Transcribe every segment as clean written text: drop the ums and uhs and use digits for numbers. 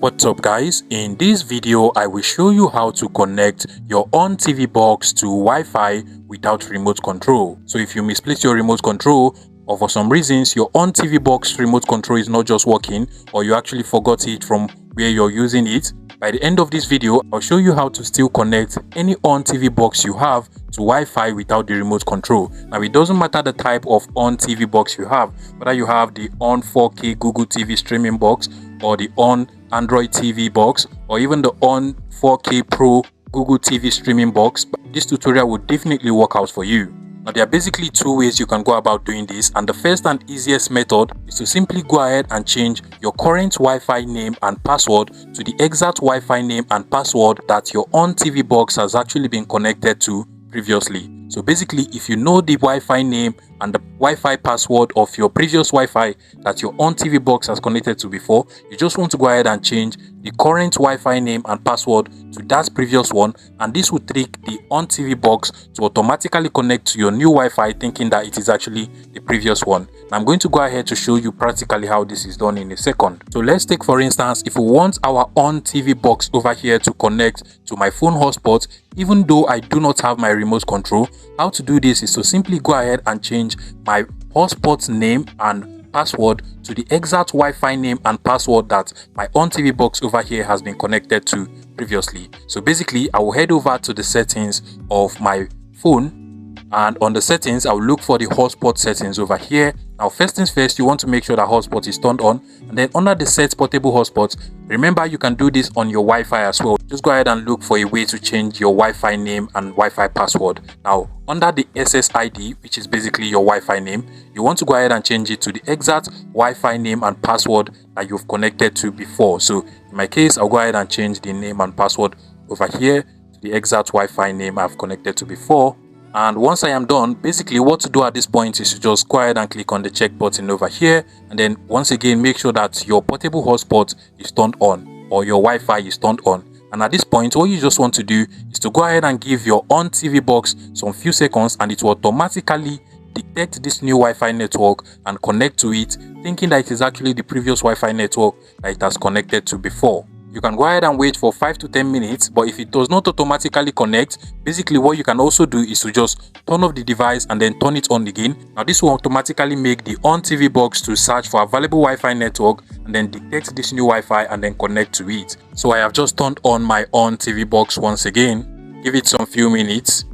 What's up guys, in this video I will show you how to connect your Onn TV box to Wi-Fi without remote control. So if you misplaced your remote control or for some reasons your Onn TV box remote control is not just working, or you actually forgot it from where you're using it, by the end of this video I'll show you how to still connect any Onn TV box you have to Wi-Fi without the remote control. Now it doesn't matter the type of Onn TV box you have, whether you have the Onn 4K Google TV streaming box or the Onn Android TV box or even the Onn 4K Pro Google TV streaming box. This tutorial will definitely work out for you. Now there are basically two ways you can go about doing this, and the first and easiest method is to simply go ahead and change your current Wi-Fi name and password to the exact Wi-Fi name and password that your Onn TV box has actually been connected to previously. So basically, if you know the Wi-Fi name and the Wi-Fi password of your previous Wi-Fi that your Onn TV box has connected to before, you just want to go ahead and change the current Wi-Fi name and password to that previous one, and this will trick the Onn TV box to automatically connect to your new Wi-Fi, thinking that it is actually the previous one. Now, I'm going to go ahead to show you practically how this is done in a second. So let's take, for instance, if we want our Onn TV box over here to connect to my phone hotspot, even though I do not have my remote control, how to do this is to simply go ahead and change my hotspot name and password to the exact Wi-Fi name and password that my Onn TV box over here has been connected to previously. So basically, I will head over to the settings of my phone, and on the settings I will look for the hotspot settings over here. Now first things first, you want to make sure that hotspot is turned on, and then under the set portable hotspot, remember you can do this on your Wi-Fi as well. Just go ahead and look for a way to change your Wi-Fi name and Wi-Fi password. Now under the SSID, which is basically your Wi-Fi name, you want to go ahead and change it to the exact Wi-Fi name and password that you've connected to before. So in my case, I'll go ahead and change the name and password over here to the exact Wi-Fi name I've connected to before. And once I am done, basically what to do at this point is to just go ahead and click on the check button over here, and then once again make sure that your portable hotspot is turned on or your Wi-Fi is turned on. And at this point, what you just want to do is to go ahead and give your Onn TV box some few seconds, and it will automatically detect this new Wi-Fi network and connect to it, thinking that it is actually the previous Wi-Fi network that it has connected to before. You can go ahead and wait for 5 to 10 minutes, but if it does not automatically connect, basically what you can also do is to just turn off the device and then turn it on again. Now this will automatically make the Onn TV box to search for available Wi-Fi network and then detect this new Wi-Fi and then connect to it. So I have just turned on my Onn TV box once again. Give it some few minutes.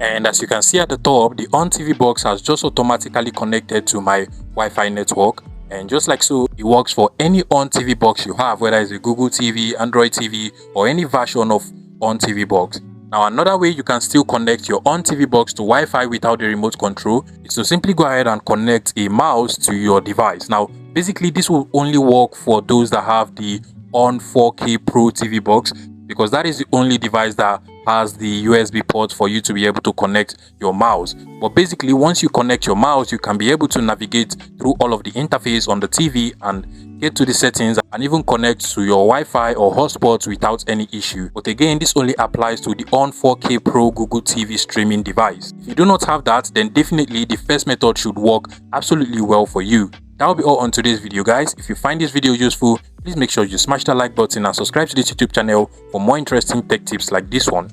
And as you can see at the top, the Onn TV box has just automatically connected to my Wi-Fi network. And just like so, it works for any Onn TV box you have, whether it's a Google TV, Android TV, or any version of Onn TV box. Now another way you can still connect your Onn TV box to Wi-Fi without the remote control is to simply go ahead and connect a mouse to your device. Now basically this will only work for those that have the Onn 4K Pro TV box, because that is the only device that has the USB port for you to be able to connect your mouse. But basically once you connect your mouse, you can be able to navigate through all of the interface on the TV and get to the settings and even connect to your Wi-Fi or hotspots without any issue. But again, this only applies to the Onn 4K Pro Google TV streaming device. If you do not have that, then definitely the first method should work absolutely well for you. That will be all on today's video, guys. If you find this video useful, please make sure you smash the like button and subscribe to this YouTube channel for more interesting tech tips like this one.